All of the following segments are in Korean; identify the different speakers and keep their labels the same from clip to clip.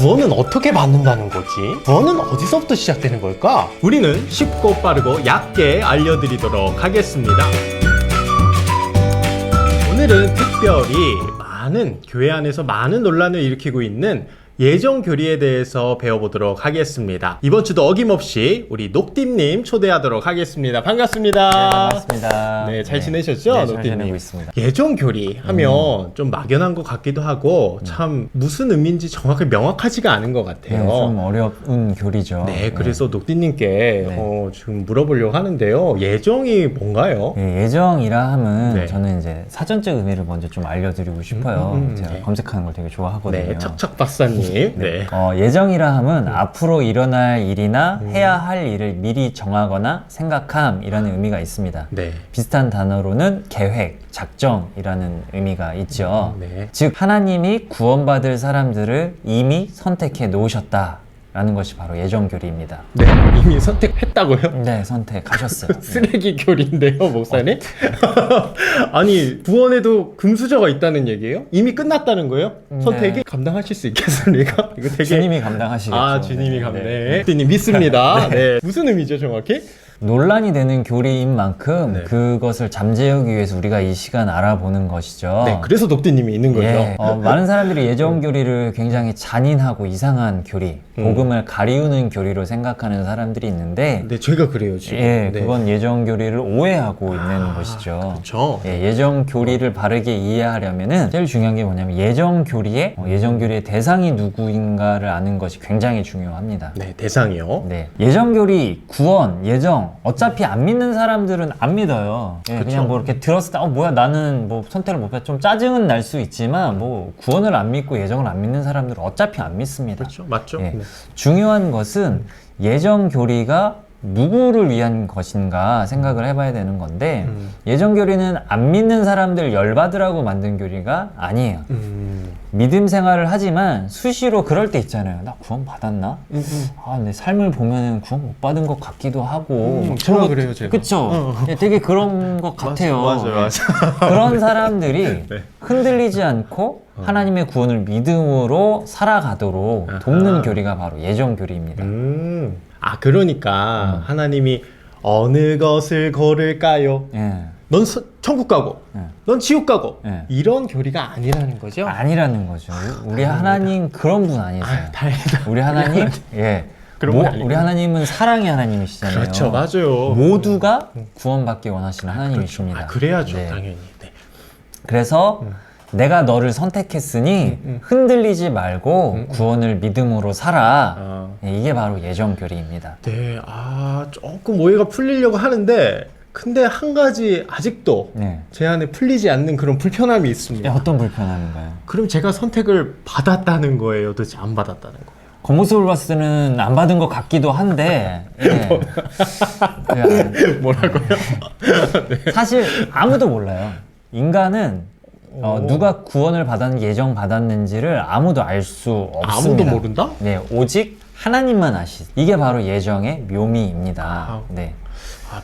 Speaker 1: 구원은 어떻게 받는다는 거지? 구원은 어디서부터 시작되는 걸까? 우리는 쉽고 빠르고 얕게 알려드리도록 하겠습니다. 오늘은 특별히 교회 안에서 많은 논란을 일으키고 있는 예정교리에 대해서 배워보도록 하겠습니다. 이번 주도 어김없이 우리 녹띠님 초대하도록 하겠습니다. 반갑습니다.
Speaker 2: 네, 반갑습니다.
Speaker 1: 네, 잘 지내셨죠?
Speaker 2: 네, 잘
Speaker 1: 녹띠님?
Speaker 2: 지내고 있습니다.
Speaker 1: 예정교리 하면 좀 막연한 것 같기도 하고 참 무슨 의미인지 정확히 명확하지가 않은 것 같아요.
Speaker 2: 네, 좀 어려운 교리죠.
Speaker 1: 네, 그래서 녹띠님께 지금 물어보려고 하는데요. 예정이 뭔가요?
Speaker 2: 네, 예정이라 하면
Speaker 1: 네.
Speaker 2: 저는 이제 사전적 의미를 먼저 좀 알려드리고 싶어요. 제가
Speaker 1: 네.
Speaker 2: 검색하는 걸 되게 좋아하거든요.
Speaker 1: 네, 척척 박사님. 네.
Speaker 2: 예정이라 하면 앞으로 일어날 일이나 해야 할 일을 미리 정하거나 생각함이라는 의미가 있습니다.
Speaker 1: 네.
Speaker 2: 비슷한 단어로는 계획, 작정이라는 의미가 있죠.
Speaker 1: 네.
Speaker 2: 즉 하나님이 구원받을 사람들을 이미 선택해 놓으셨다라는 것이 바로 예정교리입니다.
Speaker 1: 네, 이미 선택했다고요?
Speaker 2: 네, 선택하셨어요.
Speaker 1: 쓰레기 교리인데요, 목사님? 아니, 구원에도 금수저가 있다는 얘기예요? 이미 끝났다는 거예요? 선택이? 감당하실 수 있겠습니까? 이거 되게...
Speaker 2: 주님이 감당하시겠죠.
Speaker 1: 아, 주님이
Speaker 2: 네,
Speaker 1: 감당.
Speaker 2: 네.
Speaker 1: 네. 주님 믿습니다. 네. 무슨 의미죠, 정확히?
Speaker 2: 논란이 되는 교리인 만큼
Speaker 1: 네.
Speaker 2: 그것을 잠재우기 위해서 우리가 이 시간 알아보는 것이죠.
Speaker 1: 네, 그래서 녹띠님이 있는 거죠.
Speaker 2: 예, 많은 사람들이 예정교리를 굉장히 잔인하고 이상한 교리, 복음을 가리우는 교리로 생각하는 사람들이 있는데
Speaker 1: 네, 제가 그래요, 지금.
Speaker 2: 예,
Speaker 1: 네.
Speaker 2: 그건 예정교리를 오해하고 있는 것이죠.
Speaker 1: 그렇죠.
Speaker 2: 예, 예정교리를 바르게 이해하려면은 제일 중요한 게 뭐냐면 예정교리의 대상이 누구인가를 아는 것이 굉장히 중요합니다.
Speaker 1: 네, 대상이요.
Speaker 2: 네, 예정교리, 구원, 예정 어차피 안 믿는 사람들은 안 믿어요. 예,
Speaker 1: 그쵸.
Speaker 2: 그냥 뭐 이렇게 들었을 때 뭐야 나는 뭐 선택을 못 해. 좀 짜증은 날 수 있지만 뭐 구원을 안 믿고 예정을 안 믿는 사람들은 어차피 안 믿습니다.
Speaker 1: 그렇죠. 맞죠?
Speaker 2: 예.
Speaker 1: 네.
Speaker 2: 중요한 것은 예정교리가 누구를 위한 것인가 생각을 해봐야 되는 건데 예정교리는 안 믿는 사람들 열받으라고 만든 교리가 아니에요. 믿음 생활을 하지만 수시로 그럴 때 있잖아요. 나 구원 받았나? 아, 내 삶을 보면은 구원 못 받은 것 같기도 하고.
Speaker 1: 저도 그래요, 제가.
Speaker 2: 그쵸? 예, 되게 그런 것 같아요.
Speaker 1: 맞아요.
Speaker 2: 그런 사람들이
Speaker 1: 네.
Speaker 2: 흔들리지 않고 하나님의 구원을 믿음으로 살아가도록 돕는 교리가 바로 예정교리입니다.
Speaker 1: 아, 그러니까 하나님이 어느 것을 고를까요?
Speaker 2: 예.
Speaker 1: 넌 천국 가고, 넌 지옥 가고,
Speaker 2: 네.
Speaker 1: 이런 교리가 아니라는 거죠?
Speaker 2: 아니라는 거죠. 우리 하나님 그런 분 아니세요.
Speaker 1: 아, 다행이다.
Speaker 2: 우리 하나님, 예.
Speaker 1: 그런 분 아니구나.
Speaker 2: 우리 하나님은 사랑의 하나님이시잖아요.
Speaker 1: 그렇죠, 맞아요.
Speaker 2: 모두가 구원받기 원하시는 하나님이십니다.
Speaker 1: 아, 그래야죠,
Speaker 2: 네.
Speaker 1: 당연히. 네.
Speaker 2: 그래서 내가 너를 선택했으니 흔들리지 말고 구원을 믿음으로 살아. 예, 이게 바로 예정교리입니다.
Speaker 1: 네, 조금 오해가 풀리려고 하는데, 근데 한 가지 아직도
Speaker 2: 네.
Speaker 1: 제 안에 풀리지 않는 그런 불편함이 있습니다.
Speaker 2: 예, 어떤 불편함인가요?
Speaker 1: 그럼 제가 선택을 받았다는 거예요, 도대체 안 받았다는 거예요?
Speaker 2: 겉모습을 봤을 때는 안 받은 것 같기도 한데 예.
Speaker 1: 뭐라고요?
Speaker 2: 사실 아무도 몰라요. 인간은 누가 구원을 예정 받았는지를 아무도 알 수 없습니다.
Speaker 1: 아무도 모른다?
Speaker 2: 네, 오직 하나님만 이게 바로 예정의 묘미입니다. 네.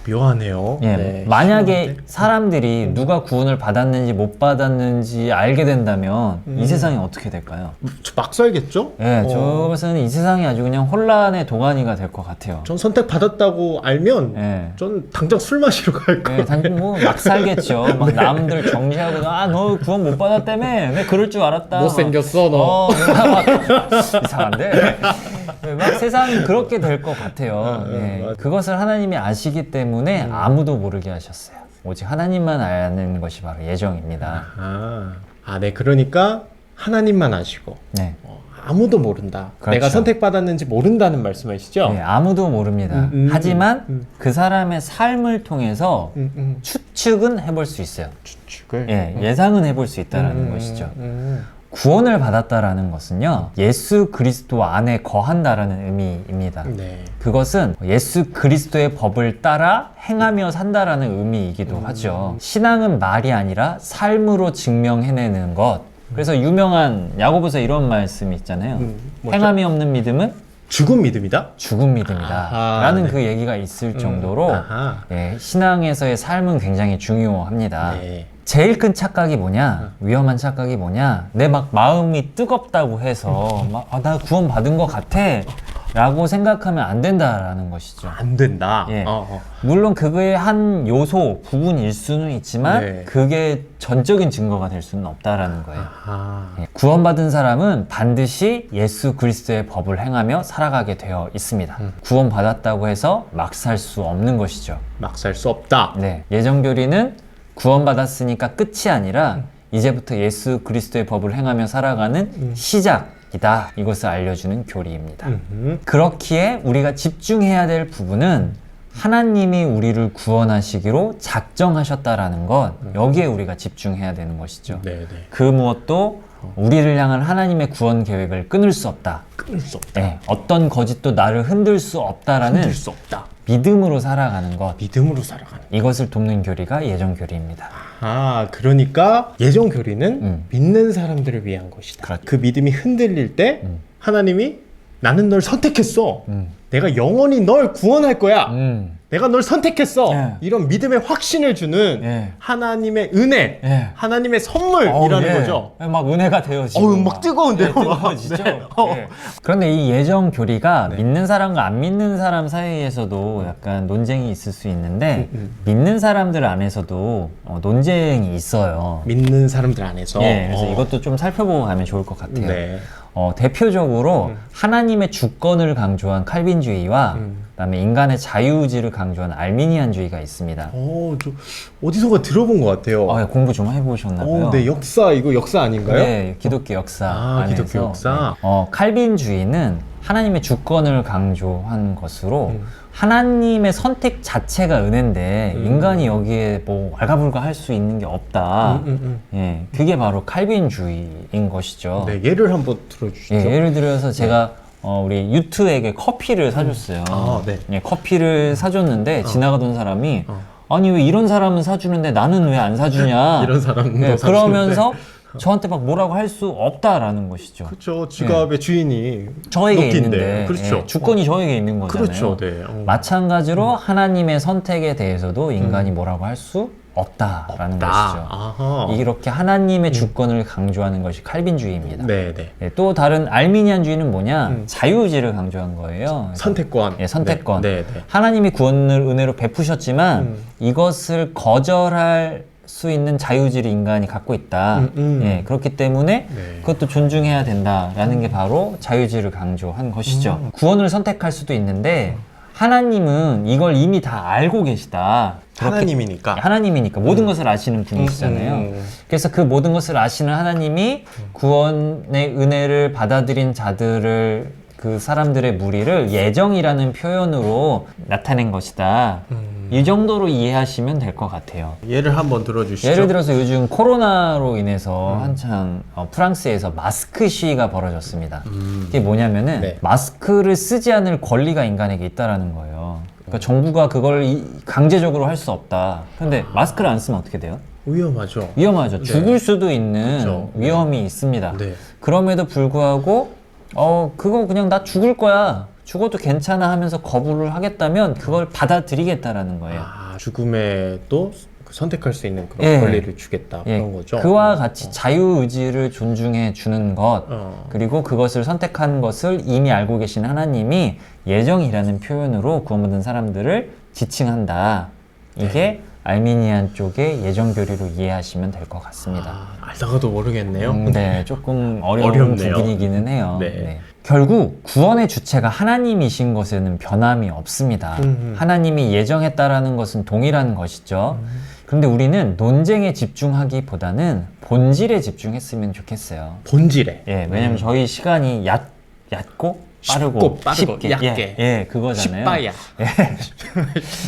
Speaker 1: 묘하네요.
Speaker 2: 예,
Speaker 1: 네,
Speaker 2: 만약에
Speaker 1: 심한데?
Speaker 2: 사람들이 누가 구원을 받았는지 못 받았는지 알게 된다면 이 세상이 어떻게 될까요?
Speaker 1: 막 살겠죠?
Speaker 2: 예, 저 봤을 이 세상이 아주 그냥 혼란의 동안이가 될 것 같아요.
Speaker 1: 전 선택 받았다고 알면
Speaker 2: 예.
Speaker 1: 전 당장 술 마시러 갈 거예요.
Speaker 2: 예, 막 살겠죠. 막 남들 정죄하고, 너 구원 못 받았다며? 내 그럴 줄 알았다.
Speaker 1: 못생겼어, 너.
Speaker 2: 막 이상한데? 막 세상이 그렇게 될 것 같아요. 예.
Speaker 1: 맞아.
Speaker 2: 그것을 하나님이 아시기 때문에 아무도 모르게 하셨어요. 오직 하나님만 아는 것이 바로 예정입니다.
Speaker 1: 네. 그러니까 하나님만 아시고
Speaker 2: 네.
Speaker 1: 아무도 모른다.
Speaker 2: 그렇죠.
Speaker 1: 내가 선택받았는지 모른다는 말씀이시죠?
Speaker 2: 네, 아무도 모릅니다. 하지만 그 사람의 삶을 통해서 추측은 해볼 수 있어요.
Speaker 1: 추측을.
Speaker 2: 예, 예상은 해볼 수 있다는 것이죠. 구원을 받았다라는 것은요, 예수 그리스도 안에 거한다라는 의미입니다.
Speaker 1: 네.
Speaker 2: 그것은 예수 그리스도의 법을 따라 행하며 산다라는 의미이기도 하죠. 신앙은 말이 아니라 삶으로 증명해내는 것. 그래서 유명한 야고보서 이런 말씀이 있잖아요. 행함이 없는 믿음은
Speaker 1: 죽은 믿음이다?
Speaker 2: 죽은 믿음이다.
Speaker 1: 아하,
Speaker 2: 라는
Speaker 1: 네.
Speaker 2: 그 얘기가 있을 정도로
Speaker 1: 아하.
Speaker 2: 예, 신앙에서의 삶은 굉장히 중요합니다.
Speaker 1: 네.
Speaker 2: 제일 큰 착각이 뭐냐? 위험한 착각이 뭐냐? 내 막 마음이 뜨겁다고 해서 나 구원 받은 것 같아 라고 생각하면 안 된다라는 것이죠.
Speaker 1: 안 된다.
Speaker 2: 예. 물론 그거의 한 요소, 부분일 수는 있지만
Speaker 1: 네.
Speaker 2: 그게 전적인 증거가 될 수는 없다라는 거예요.
Speaker 1: 아,
Speaker 2: 예. 구원받은 사람은 반드시 예수 그리스도의 법을 행하며 살아가게 되어 있습니다. 구원받았다고 해서 막 살 수 없는 것이죠.
Speaker 1: 막 살 수 없다.
Speaker 2: 네. 예정교리는 구원받았으니까 끝이 아니라 이제부터 예수 그리스도의 법을 행하며 살아가는 시작이다. 이것을 알려주는 교리입니다. 그렇기에 우리가 집중해야 될 부분은 하나님이 우리를 구원하시기로 작정하셨다라는 것, 여기에 우리가 집중해야 되는 것이죠.
Speaker 1: 네네.
Speaker 2: 그 무엇도 우리를 향한 하나님의 구원 계획을 끊을 수 없다.
Speaker 1: 끊을 수 없다.
Speaker 2: 네, 어떤 거짓도 나를 흔들 수 없다라는
Speaker 1: 흔들 수 없다.
Speaker 2: 믿음으로 살아가는 것,
Speaker 1: 믿음으로 살아가는.
Speaker 2: 이것을 돕는 교리가 예정교리입니다.
Speaker 1: 아, 그러니까 예정 교리는 믿는 사람들을 위한 것이다.
Speaker 2: 그렇죠.
Speaker 1: 그 믿음이 흔들릴 때 하나님이 나는 널 선택했어.
Speaker 2: 음.
Speaker 1: 내가 영원히 널 구원할 거야. 내가 널 선택했어.
Speaker 2: 예.
Speaker 1: 이런 믿음의 확신을 주는
Speaker 2: 예.
Speaker 1: 하나님의 은혜,
Speaker 2: 예.
Speaker 1: 하나님의 선물이라는
Speaker 2: 예.
Speaker 1: 거죠.
Speaker 2: 막 은혜가 되어지고
Speaker 1: 어우, 막 뜨거운데요.
Speaker 2: 뜨거워지죠.
Speaker 1: 네.
Speaker 2: 예. 그런데 이 예정 교리가 믿는 사람과 안 믿는 사람 사이에서도 약간 논쟁이 있을 수 있는데 믿는 사람들 안에서도 논쟁이 있어요.
Speaker 1: 믿는 사람들 안에서.
Speaker 2: 예, 그래서 이것도 좀 살펴보고 가면 좋을 것 같아요.
Speaker 1: 네.
Speaker 2: 대표적으로 하나님의 주권을 강조한 칼빈주의와 그다음에 인간의 자유의지를 강조한 알미니안주의가 있습니다.
Speaker 1: 저 어디선가 들어본 것 같아요.
Speaker 2: 공부 좀 해보셨나 봐요.
Speaker 1: 네, 이거 역사 아닌가요?
Speaker 2: 네, 기독교 역사 안에서.
Speaker 1: 기독교 역사.
Speaker 2: 칼빈주의는 하나님의 주권을 강조한 것으로 하나님의 선택 자체가 은혜인데 인간이 여기에 뭐 왈가불가 할 수 있는 게 없다. 예, 그게 바로 칼빈주의인 것이죠.
Speaker 1: 네, 예를 한번 들어주시죠.
Speaker 2: 예, 예를 들어서 제가 우리 유트에게 커피를 사줬어요.
Speaker 1: 네.
Speaker 2: 예, 커피를 사줬는데 지나가던 사람이 아니 왜 이런 사람은 사주는데 나는 왜 안 사주냐.
Speaker 1: 이런 사람도
Speaker 2: 예,
Speaker 1: 사주는데.
Speaker 2: 그러면서 저한테 막 뭐라고 할 수 없다라는 것이죠.
Speaker 1: 그렇죠. 지갑의 주인이
Speaker 2: 저에게
Speaker 1: 높인데.
Speaker 2: 있는데
Speaker 1: 그렇죠.
Speaker 2: 예, 주권이 저에게 있는 거잖아요.
Speaker 1: 그렇죠. 네.
Speaker 2: 마찬가지로 하나님의 선택에 대해서도 인간이 뭐라고 할 수 없다라는 것이죠.
Speaker 1: 아하.
Speaker 2: 이렇게 하나님의 주권을 강조하는 것이 칼빈주의입니다.
Speaker 1: 네, 네.
Speaker 2: 네, 또 다른 알미니안주의는 뭐냐? 자유의지를 강조한 거예요.
Speaker 1: 선택권.
Speaker 2: 예, 선택권.
Speaker 1: 네, 네.
Speaker 2: 하나님이 구원을 은혜로 베푸셨지만 이것을 거절할 수 있는 자유의지를 인간이 갖고 있다. 예, 그렇기 때문에
Speaker 1: 네.
Speaker 2: 그것도 존중해야 된다라는 게 바로 자유의지를 강조한 것이죠. 구원을 선택할 수도 있는데 하나님은 이걸 이미 다 알고 계시다. 하나님이니까 모든 것을 아시는 분이시잖아요. 그래서 그 모든 것을 아시는 하나님이 구원의 은혜를 받아들인 자들을 그 사람들의 무리를 예정이라는 표현으로 나타낸 것이다. 이 정도로 이해하시면 될 것 같아요.
Speaker 1: 예를 한번 들어주시죠.
Speaker 2: 예를 들어서 요즘 코로나로 인해서 한창 프랑스에서 마스크 시위가 벌어졌습니다. 이게 뭐냐면은
Speaker 1: 네.
Speaker 2: 마스크를 쓰지 않을 권리가 인간에게 있다라는 거예요. 그러니까 정부가 그걸 강제적으로 할 수 없다. 근데 마스크를 안 쓰면 어떻게 돼요?
Speaker 1: 위험하죠.
Speaker 2: 위험하죠.
Speaker 1: 네.
Speaker 2: 죽을 수도 있는
Speaker 1: 그렇죠.
Speaker 2: 위험이 있습니다.
Speaker 1: 네.
Speaker 2: 그럼에도 불구하고 그거 그냥 나 죽을 거야. 죽어도 괜찮아 하면서 거부를 하겠다면 그걸 받아들이겠다라는 거예요.
Speaker 1: 죽음에 또 선택할 수 있는 그런
Speaker 2: 예.
Speaker 1: 권리를 주겠다.
Speaker 2: 예,
Speaker 1: 그런 거죠.
Speaker 2: 그와 같이 자유의지를 존중해 주는 것, 그리고 그것을 선택한 것을 이미 알고 계신 하나님이 예정이라는 표현으로 구원받은 사람들을 지칭한다. 이게 알미니안 쪽의 예정 교리로 이해하시면 될 것 같습니다.
Speaker 1: 알다가도 모르겠네요.
Speaker 2: 네, 조금 어려운
Speaker 1: 어렵네요.
Speaker 2: 부분이기는 해요.
Speaker 1: 네.
Speaker 2: 네. 결국 구원의 주체가 하나님이신 것에는 변함이 없습니다. 하나님이 예정했다라는 것은 동일한 것이죠. 그런데 우리는 논쟁에 집중하기보다는 본질에 집중했으면 좋겠어요.
Speaker 1: 본질에.
Speaker 2: 예, 왜냐면 저희 시간이 얕고 빠르고 쉽게
Speaker 1: 얇게.
Speaker 2: 예, 그거잖아요.
Speaker 1: 쉽바야.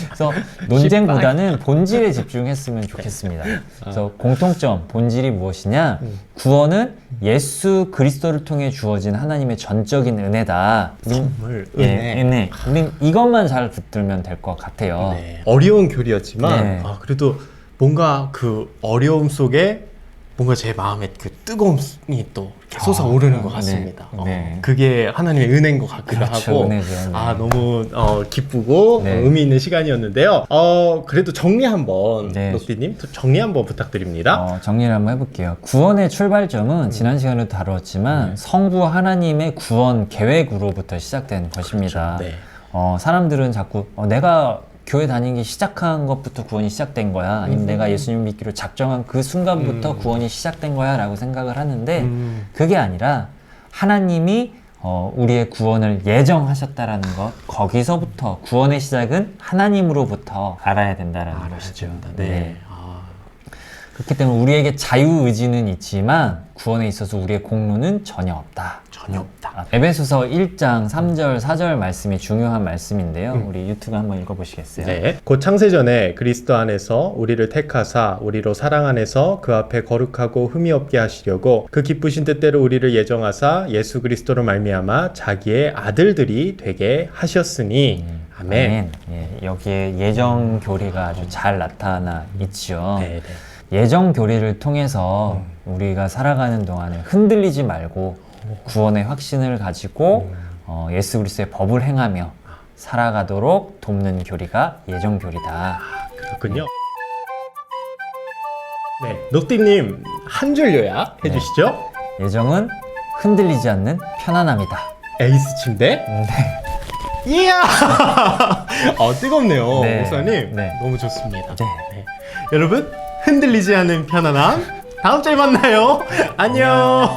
Speaker 2: 그래서 논쟁보다는 본질에 집중했으면 좋겠습니다. 그래서 공통점, 본질이 무엇이냐? 구원은 예수 그리스도를 통해 주어진 하나님의 전적인 은혜다.
Speaker 1: 선물,
Speaker 2: 예, 은혜. 우린 이것만 잘 붙들면 될 것 같아요.
Speaker 1: 네. 어려운 교리였지만
Speaker 2: 네.
Speaker 1: 그래도 뭔가 그 어려움 속에 뭔가 제 마음에 그 뜨거움이 또 솟아오르는 것 같습니다.
Speaker 2: 네.
Speaker 1: 그게 하나님의 은혜인 것 같기도
Speaker 2: 그렇죠,
Speaker 1: 하고
Speaker 2: 은혜죠. 네.
Speaker 1: 너무 기쁘고
Speaker 2: 네.
Speaker 1: 의미 있는 시간이었는데요. 그래도 정리 한번
Speaker 2: 네.
Speaker 1: 녹디님 정리 한번 부탁드립니다.
Speaker 2: 정리를 한번 해볼게요. 구원의 출발점은 지난 시간에도 다루었지만 성부 하나님의 구원 계획으로부터 시작된 것입니다.
Speaker 1: 네.
Speaker 2: 사람들은 자꾸 내가 교회 다니기 시작한 것부터 구원이 시작된 거야, 아니면 내가 예수님 믿기로 작정한 그 순간부터 구원이 시작된 거야 라고 생각을 하는데 그게 아니라 하나님이 우리의 구원을 예정하셨다라는 것, 거기서부터 구원의 시작은 하나님으로부터 알아야 된다라는 것이죠.
Speaker 1: 네.
Speaker 2: 그렇기 때문에 우리에게 자유의지는 있지만 구원에 있어서 우리의 공로는 전혀 없다.
Speaker 1: 전혀 없다.
Speaker 2: 에베소서 1장 3절 4절 말씀이 중요한 말씀인데요. 우리 유튜브 한번 읽어보시겠어요?
Speaker 1: 네. 곧 창세전에 그리스도 안에서 우리를 택하사 우리로 사랑 안에서 그 앞에 거룩하고 흠이 없게 하시려고 그 기쁘신 뜻대로 우리를 예정하사 예수 그리스도로 말미암아 자기의 아들들이 되게 하셨으니 아멘.
Speaker 2: 여기에 예정 교리가 아주 잘 나타나 있죠.
Speaker 1: 네.
Speaker 2: 예정 교리를 통해서 우리가 살아가는 동안에 흔들리지 말고 구원의 확신을 가지고 예수 그리스도의 법을 행하며 살아가도록 돕는 교리가 예정 교리다.
Speaker 1: 그렇군요. 네, 녹디님 한 줄 요약 해주시죠.
Speaker 2: 예정은 흔들리지 않는 편안함이다.
Speaker 1: 에이스 침대. 이야. 뜨겁네요,
Speaker 2: 네.
Speaker 1: 목사님.
Speaker 2: 네.
Speaker 1: 너무 좋습니다.
Speaker 2: 네.
Speaker 1: 네. 여러분 흔들리지 않는 편안함. 다음 주에 만나요. 안녕.